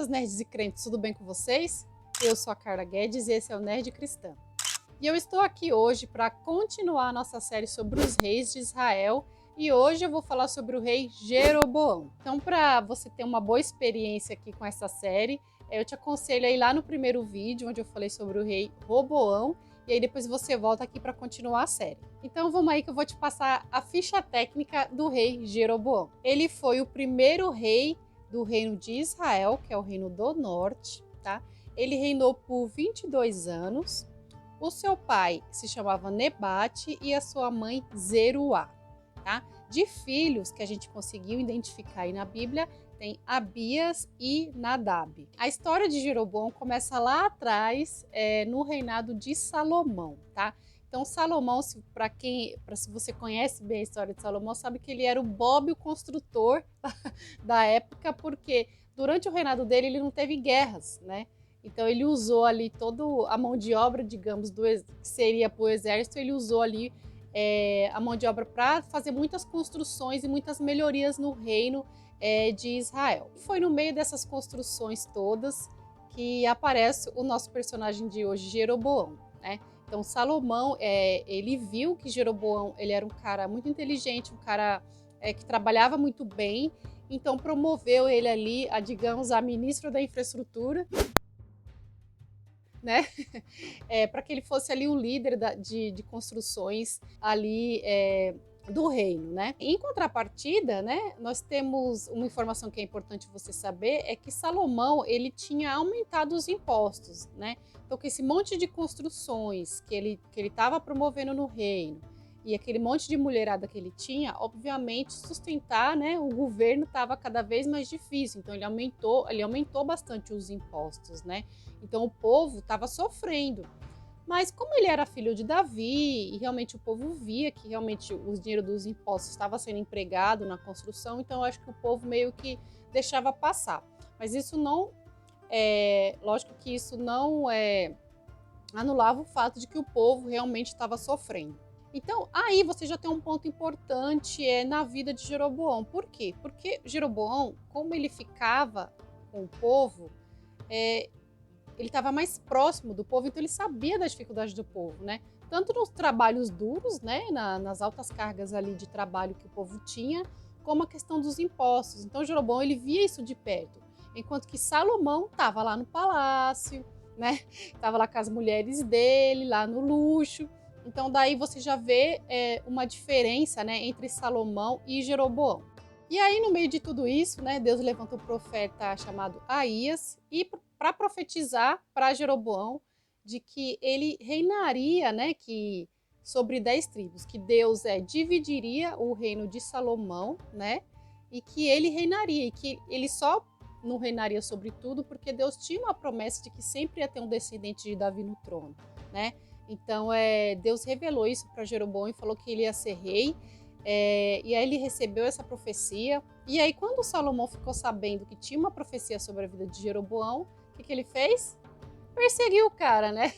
meus nerds e crentes, tudo bem com vocês? Eu sou a Carla Guedes e esse é o Nerd Cristã. E eu estou aqui hoje para continuar a nossa série sobre os reis de Israel e hoje eu vou falar sobre o rei Jeroboão. Então, para você ter uma boa experiência aqui com essa série, eu te aconselho a ir lá no primeiro vídeo, onde eu falei sobre o rei Roboão, e aí depois você volta aqui para continuar a série. Então vamos aí que eu vou te passar a ficha técnica do rei Jeroboão. Ele foi o primeiro rei do reino de Israel, que é o reino do norte, tá? Ele reinou por 22 anos. O seu pai se chamava Nebate e a sua mãe Zeruá, tá? De filhos que a gente conseguiu identificar aí na Bíblia, tem Abias e Nadab. A história de Jeroboão começa lá atrás, no reinado de Salomão, tá? Então Salomão, se você conhece bem a história de Salomão, sabe que ele era o Bob, o construtor da época, porque durante o reinado dele ele não teve guerras, né? Então ele usou ali toda a mão de obra, digamos, que seria para o exército, ele usou ali a mão de obra para fazer muitas construções e muitas melhorias no reino de Israel. Foi no meio dessas construções todas que aparece o nosso personagem de hoje, Jeroboão, né? Então Salomão, ele viu que Jeroboão ele era um cara muito inteligente, um cara que trabalhava muito bem, então promoveu ele ali digamos, a ministra da infraestrutura, né? Para que ele fosse ali o líder de construções ali do reino, né? Em contrapartida, né, nós temos uma informação que é importante você saber, é que Salomão ele tinha aumentado os impostos, né? Então, com esse monte de construções que ele estava promovendo no reino e aquele monte de mulherada que ele tinha, obviamente sustentar, né, o governo estava cada vez mais difícil. Então, ele aumentou bastante os impostos, né? Então, o povo estava sofrendo. Mas como ele era filho de Davi e realmente o povo via que realmente o dinheiro dos impostos estava sendo empregado na construção, então eu acho que o povo meio que deixava passar. Mas isso não, lógico que isso não anulava o fato de que o povo realmente estava sofrendo. Então aí você já tem um ponto importante na vida de Jeroboão. Por quê? Porque Jeroboão, como ele ficava com o povo, ele estava mais próximo do povo, então ele sabia das dificuldades do povo, né? Tanto nos trabalhos duros, né? Nas altas cargas ali de trabalho que o povo tinha, como a questão dos impostos. Então Jeroboão ele via isso de perto, enquanto que Salomão estava lá no palácio, né? Estava lá com as mulheres dele, lá no luxo. Então daí você já vê uma diferença, né, entre Salomão e Jeroboão. E aí no meio de tudo isso, né, Deus levanta um profeta chamado Aías e para profetizar para Jeroboão de que ele reinaria, né, que sobre 10 tribos, que Deus dividiria o reino de Salomão, né, e que ele reinaria, e que ele só não reinaria sobre tudo porque Deus tinha uma promessa de que sempre ia ter um descendente de Davi no trono, né? Então Deus revelou isso para Jeroboão e falou que ele ia ser rei. E aí ele recebeu essa profecia. E aí quando Salomão ficou sabendo que tinha uma profecia sobre a vida de Jeroboão, o que ele fez? Perseguiu o cara, né?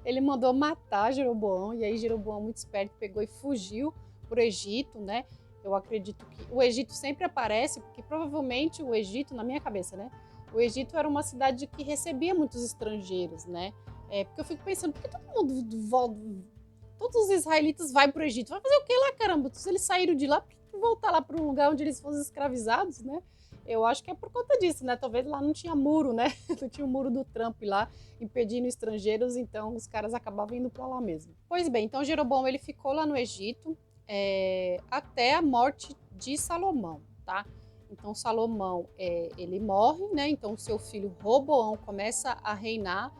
Ele mandou matar Jeroboão. E aí Jeroboão, muito esperto, pegou e fugiu para o Egito, né? Eu acredito que o Egito sempre aparece, porque provavelmente o Egito, na minha cabeça, né? O Egito era uma cidade que recebia muitos estrangeiros, né? Porque eu fico pensando, por que todos os israelitas vão para o Egito? Vai fazer o que lá, caramba? Se eles saíram de lá, por que voltar lá para um lugar onde eles fossem escravizados, né? Eu acho que é por conta disso, né? Talvez lá não tinha muro, né? Não tinha o muro do Trump lá, impedindo estrangeiros, então os caras acabavam indo para lá mesmo. Pois bem, então Jeroboão ele ficou lá no Egito até a morte de Salomão, tá? Então Salomão ele morre, né? Então o seu filho Roboão começa a reinar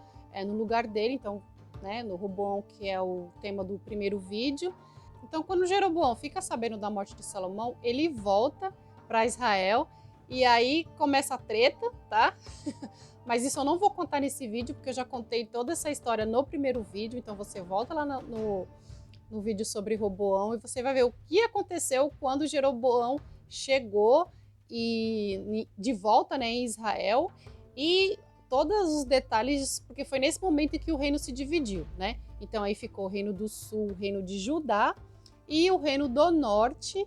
no lugar dele, então, né, no Roboão, que é o tema do primeiro vídeo. Então, quando Jeroboão fica sabendo da morte de Salomão, ele volta para Israel e aí começa a treta, tá? Mas isso eu não vou contar nesse vídeo, porque eu já contei toda essa história no primeiro vídeo, então você volta lá no vídeo sobre Roboão e você vai ver o que aconteceu quando Jeroboão chegou de volta, né, em Israel, e todos os detalhes, porque foi nesse momento em que o reino se dividiu, né? Então aí ficou o reino do sul, o reino de Judá, e o reino do norte,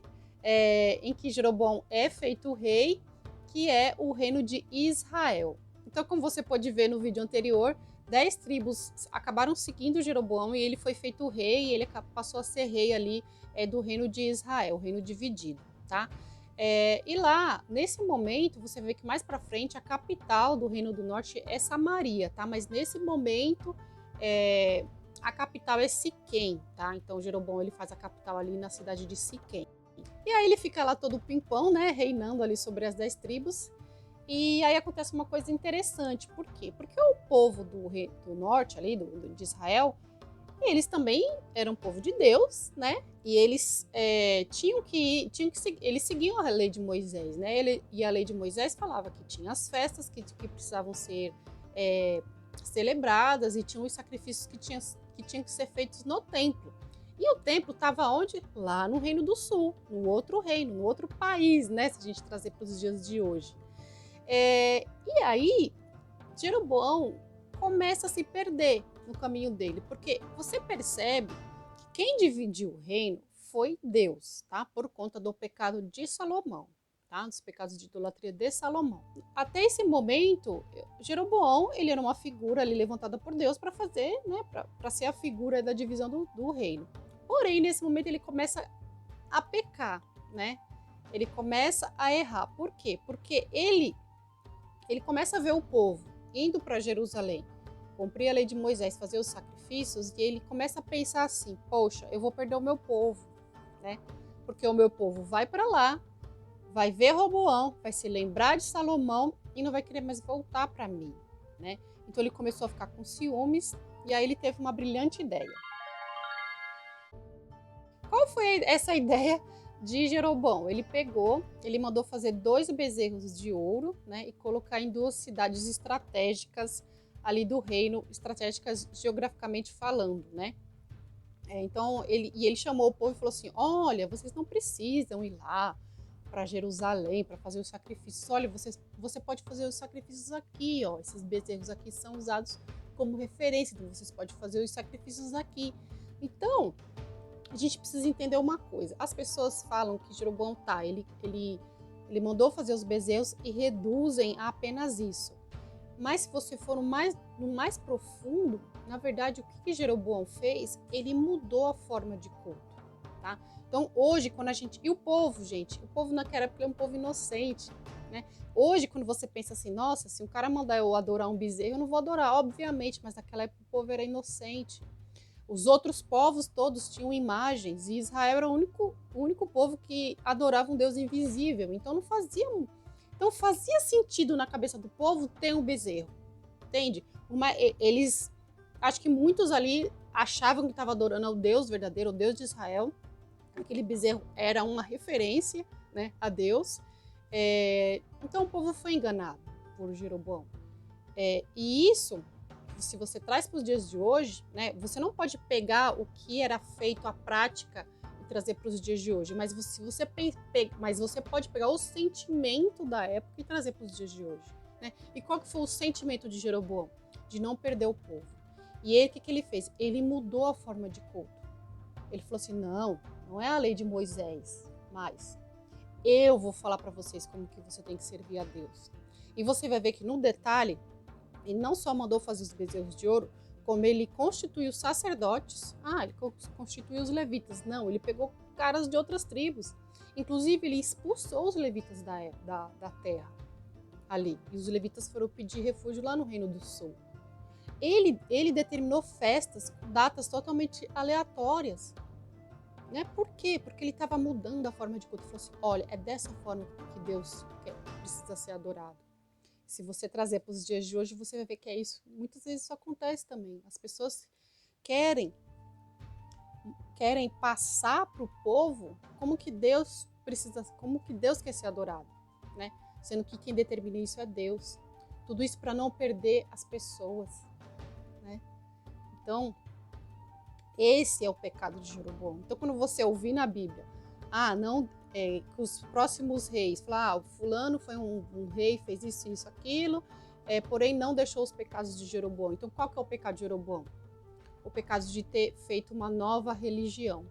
em que Jeroboão é feito rei, que é o reino de Israel. Então, como você pode ver no vídeo anterior, 10 tribos acabaram seguindo Jeroboão e ele foi feito rei, e ele passou a ser rei ali do reino de Israel, o reino dividido, tá? E lá, nesse momento, você vê que mais para frente a capital do Reino do Norte é Samaria, tá? Mas nesse momento a capital é Siquém, tá? Então Jeroboão ele faz a capital ali na cidade de Siquém. E aí ele fica lá todo pimpão, né? Reinando ali sobre as 10 tribos. E aí acontece uma coisa interessante. Por quê? Porque o povo do norte ali, de Israel, eles também eram povo de Deus, né? E eles eles seguiam a lei de Moisés, né? E a lei de Moisés falava que tinha as festas que precisavam ser celebradas e tinham os sacrifícios que tinham que ser feitos no templo. E o templo estava onde? Lá no Reino do Sul, no outro reino, no outro país, né? Se a gente trazer para os dias de hoje. E aí, Jeroboão começa a se perder no caminho dele, porque você percebe que quem dividiu o reino foi Deus, tá? Por conta do pecado de Salomão, tá? Dos pecados de idolatria de Salomão. Até esse momento, Jeroboão, ele era uma figura ali levantada por Deus para fazer, né? Para ser a figura da divisão do reino. Porém, nesse momento ele começa a pecar, né? Ele começa a errar. Por quê? Porque ele começa a ver o povo indo para Jerusalém, cumprir a lei de Moisés, fazer os sacrifícios, e ele começa a pensar assim: poxa, eu vou perder o meu povo, né? Porque o meu povo vai para lá, vai ver Roboão, vai se lembrar de Salomão e não vai querer mais voltar para mim, né? Então ele começou a ficar com ciúmes e aí ele teve uma brilhante ideia. Qual foi essa ideia de Jeroboão? Ele mandou fazer 2 bezerros de ouro, né, e colocar em 2 cidades estratégicas ali do reino, estratégicas geograficamente falando, né? Então ele chamou o povo e falou assim: olha, vocês não precisam ir lá para Jerusalém para fazer os sacrifícios. Olha, você pode fazer os sacrifícios aqui, ó. Esses bezerros aqui são usados como referência, então vocês podem fazer os sacrifícios aqui. Então a gente precisa entender uma coisa. As pessoas falam que Jeroboão ele mandou fazer os bezerros e reduzem a apenas isso. Mas se você for no mais profundo, na verdade, o que Jeroboão fez? Ele mudou a forma de culto, tá? Então, hoje, quando a gente... E o povo, gente? O povo naquela época é um povo inocente, né? Hoje, quando você pensa assim, nossa, se um cara mandar eu adorar um bezerro, eu não vou adorar, obviamente, mas naquela época o povo era inocente. Os outros povos todos tinham imagens e Israel era o único povo que adorava um Deus invisível. Então fazia sentido na cabeça do povo ter um bezerro, entende? Acho que muitos ali achavam que estavam adorando ao Deus verdadeiro, o Deus de Israel. Aquele bezerro era uma referência, né, a Deus. Então o povo foi enganado por Jeroboão. E isso, se você traz para os dias de hoje, né, você não pode pegar o que era feito à prática e trazer para os dias de hoje, mas você pode pegar o sentimento da época e trazer para os dias de hoje, né? E qual que foi o sentimento de Jeroboão? De não perder o povo. E ele, o que ele fez? Ele mudou a forma de culto. Ele falou assim: não é a lei de Moisés, mas eu vou falar para vocês como que você tem que servir a Deus. E você vai ver que no detalhe, ele não só mandou fazer os bezerros de ouro, como ele constituiu sacerdotes. Ele constituiu os levitas. Não, ele pegou caras de outras tribos. Inclusive, ele expulsou os levitas da terra ali. E os levitas foram pedir refúgio lá no Reino do Sul. Ele determinou festas com datas totalmente aleatórias. Né? Por quê? Porque ele estava mudando a forma de culto. Ele falou assim: olha, é dessa forma que Deus precisa ser adorado. Se você trazer para os dias de hoje, você vai ver que é isso. Muitas vezes isso acontece também. As pessoas querem passar para o povo como que Deus quer ser adorado, né? Sendo que quem determina isso é Deus. Tudo isso para não perder as pessoas, né? Então, esse é o pecado de Jeroboão. Então, quando você ouvir na Bíblia, que os próximos reis, falar, o fulano foi um rei, fez isso, aquilo, porém não deixou os pecados de Jeroboão. Então, qual que é o pecado de Jeroboão? O pecado de ter feito uma nova religião,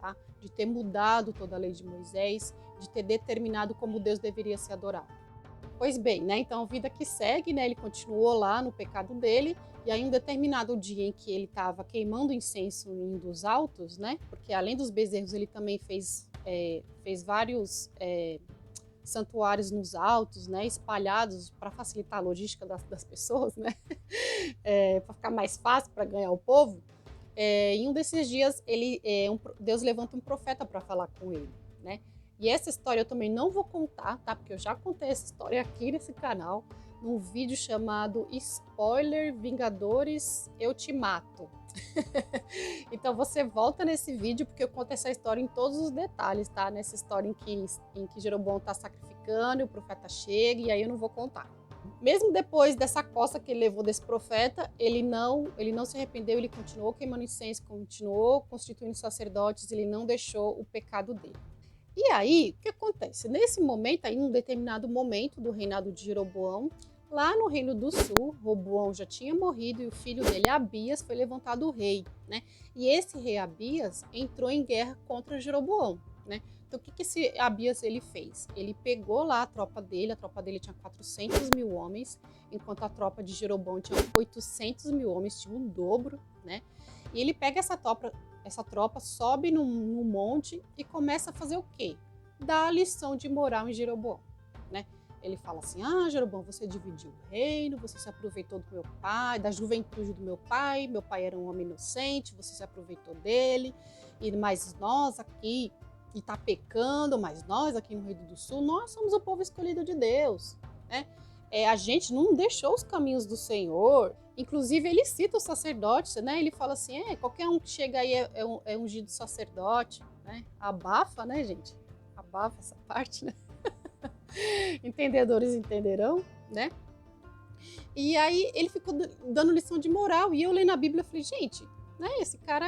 tá? De ter mudado toda a lei de Moisés, de ter determinado como Deus deveria ser adorado. Pois bem, né? Então a vida que segue, né? Ele continuou lá no pecado dele. E aí, um determinado dia em que ele estava queimando incenso em um dos altos, né? Porque além dos bezerros, ele também fez vários santuários nos altos, né? Espalhados para facilitar a logística das pessoas, né? Para ficar mais fácil para ganhar o povo. Em um desses dias, Deus levanta um profeta para falar com ele, né? E essa história eu também não vou contar, tá? Porque eu já contei essa história aqui nesse canal, num vídeo chamado Spoiler Vingadores Eu Te Mato. Então você volta nesse vídeo, porque eu conto essa história em todos os detalhes, tá? Nessa história em que Jeroboão está sacrificando, e o profeta chega, e aí eu não vou contar. Mesmo depois dessa coça que ele levou desse profeta, ele não se arrependeu, ele continuou queimando incenso, continuou constituindo sacerdotes, ele não deixou o pecado dele. E aí, o que acontece? Nesse momento, aí, num determinado momento do reinado de Jeroboão, lá no Reino do Sul, Roboão já tinha morrido e o filho dele, Abias, foi levantado o rei, né? E esse rei Abias entrou em guerra contra Jeroboão, né? Então, o que esse Abias ele fez? Ele pegou lá a tropa dele tinha 400 mil homens, enquanto a tropa de Jeroboão tinha 800 mil homens, tinha um dobro, né? E ele pega essa tropa, sobe num monte e começa a fazer o quê? Dar a lição de moral em Jeroboão, né? Ele fala assim, Jeroboão, você dividiu o reino, você se aproveitou do meu pai, da juventude do meu pai era um homem inocente, você se aproveitou dele, mas nós aqui, e tá pecando, mas nós aqui no Reino do Sul, nós somos o povo escolhido de Deus, né? A gente não deixou os caminhos do Senhor. Inclusive, ele cita os sacerdotes, né? Ele fala assim, qualquer um que chega aí é ungido sacerdote, né? Abafa, né, gente? Abafa essa parte, né? Entendedores entenderão, né? E aí, ele ficou dando lição de moral. E eu lendo a Bíblia, falei, gente, né? Esse cara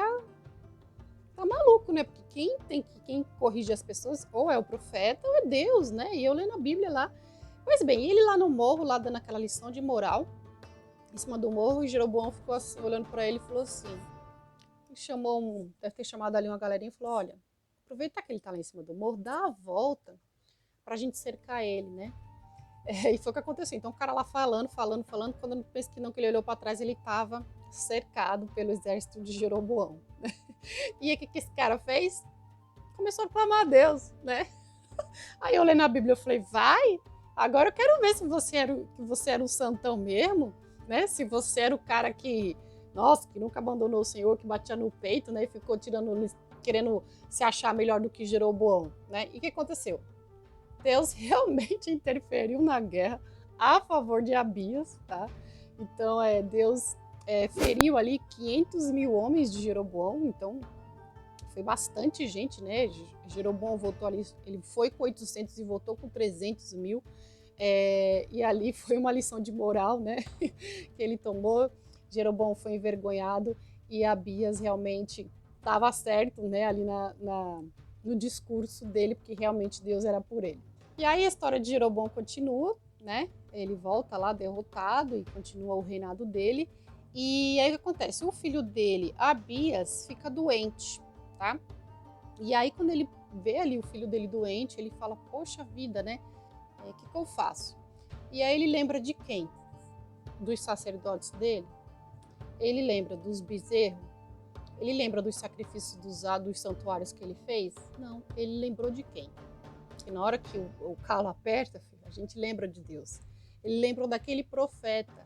tá maluco, né? Porque quem corrige as pessoas ou é o profeta ou é Deus, né? E eu lendo a Bíblia lá. Pois bem, ele lá no morro, lá dando aquela lição de moral, em cima do morro, e Jeroboão ficou assim, olhando para ele e falou assim, deve ter chamado ali uma galerinha e falou, olha, aproveita que ele tá lá em cima do morro, dá a volta pra gente cercar ele, né? E foi o que aconteceu. Então o cara lá falando, quando eu penso que não, que ele olhou para trás, ele tava cercado pelo exército de Jeroboão. E aí o que esse cara fez? Começou a clamar a Deus, né? Aí eu lendo a Bíblia, eu falei, vai? Agora eu quero ver se você era um santão mesmo, né? Se você era o cara que nunca abandonou o Senhor, que batia no peito, né? E ficou querendo se achar melhor do que Jeroboão, né? E o que aconteceu? Deus realmente interferiu na guerra a favor de Abias, tá? Então, Deus feriu ali 500 mil homens de Jeroboão, então foi bastante gente, né? Jeroboão voltou ali, ele foi com 800 e voltou com 300 mil, e ali foi uma lição de moral, né? Que ele tomou. Jeroboão foi envergonhado e Abias realmente estava certo, né? Ali no discurso dele, porque realmente Deus era por ele. E aí a história de Jeroboão continua, né? Ele volta lá derrotado e continua o reinado dele. E aí o que acontece? O filho dele, Abias, fica doente, tá? E aí quando ele vê ali o filho dele doente, ele fala, poxa vida, né? O que eu faço? E aí ele lembra de quem? Dos sacerdotes dele? Ele lembra dos bezerros? Ele lembra dos sacrifícios dos santuários que ele fez? Não, ele lembrou de quem? Porque na hora que o calo aperta, filho, a gente lembra de Deus. Ele lembrou daquele profeta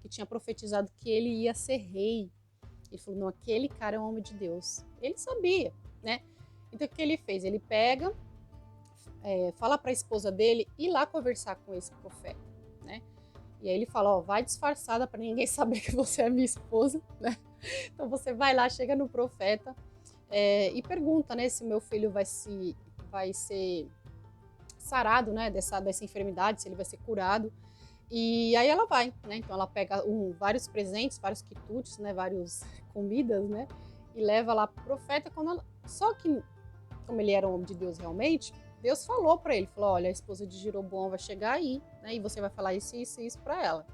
que tinha profetizado que ele ia ser rei. Ele falou, não, aquele cara é um homem de Deus. Ele sabia, né? Então o que ele fez? Ele pega, fala para a esposa dele ir lá conversar com esse profeta, né? E aí ele fala, vai disfarçada para ninguém saber que você é minha esposa, né? Então você vai lá, chega no profeta e pergunta, né, se meu filho vai ser sarado, né, dessa enfermidade, se ele vai ser curado. E aí ela vai, né? Então ela pega vários presentes, vários quitutes, né, várias comidas, né, e leva lá pro profeta. Só que, como ele era um homem de Deus realmente, Deus falou para ele, falou, olha, a esposa de Jeroboão vai chegar aí, né, e você vai falar isso, isso e isso para ela.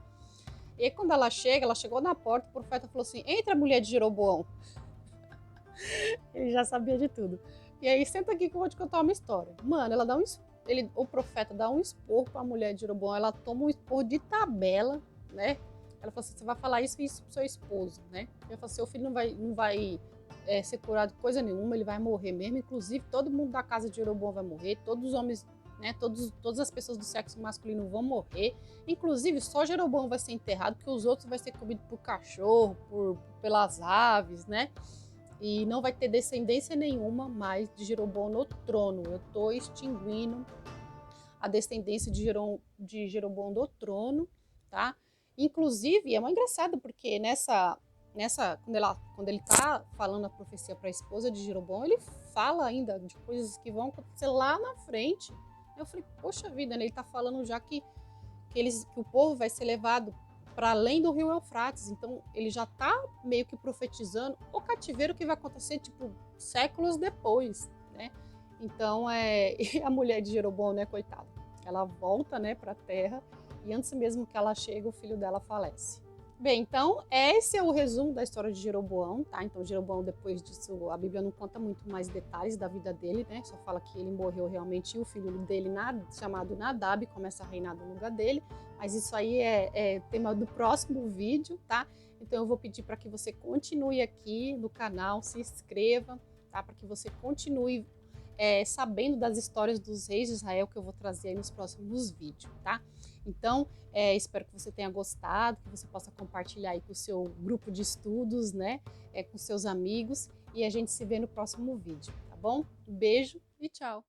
E aí quando ela chegou na porta, o profeta falou assim, entra, mulher de Jeroboão. Ele já sabia de tudo. E aí, senta aqui que eu vou te contar uma história. Mano, ela dá um o profeta dá um esporro para a mulher de Jeroboão, ela toma um esporro de tabela, né? Ela falou assim, você vai falar isso pro seu esposo, né? Ele falou assim, seu filho não vai ser curado de coisa nenhuma, ele vai morrer mesmo, inclusive todo mundo da casa de Jeroboão vai morrer, todos os homens, né, todas as pessoas do sexo masculino vão morrer, inclusive só Jeroboão vai ser enterrado, porque os outros vai ser comido por cachorro, pelas aves, né? E não vai ter descendência nenhuma mais de Jeroboão no trono. Eu estou extinguindo a descendência de Jeroboão do trono, tá? Inclusive, é muito engraçado, porque quando ele está falando a profecia para a esposa de Jeroboão, ele fala ainda de coisas que vão acontecer lá na frente. Eu falei, poxa vida, né? Ele está falando já que o povo vai ser levado para além do rio Eufrates. Então, ele já está meio que profetizando o cativeiro que vai acontecer, tipo, séculos depois, né? Então, a mulher de Jeroboão, né, coitada, ela volta, né, para a terra e antes mesmo que ela chegue, o filho dela falece. Bem, então, esse é o resumo da história de Jeroboão, tá? Então, Jeroboão, depois disso, a Bíblia não conta muito mais detalhes da vida dele, né? Só fala que ele morreu realmente e o filho dele, chamado Nadab, começa a reinar no lugar dele. Mas isso aí é tema do próximo vídeo, tá? Então, eu vou pedir para que você continue aqui no canal, se inscreva, tá? Para que você continue sabendo das histórias dos reis de Israel que eu vou trazer aí nos próximos vídeos, tá? Então, espero que você tenha gostado, que você possa compartilhar aí com o seu grupo de estudos, né? Com seus amigos. E a gente se vê no próximo vídeo, tá bom? Um beijo e tchau!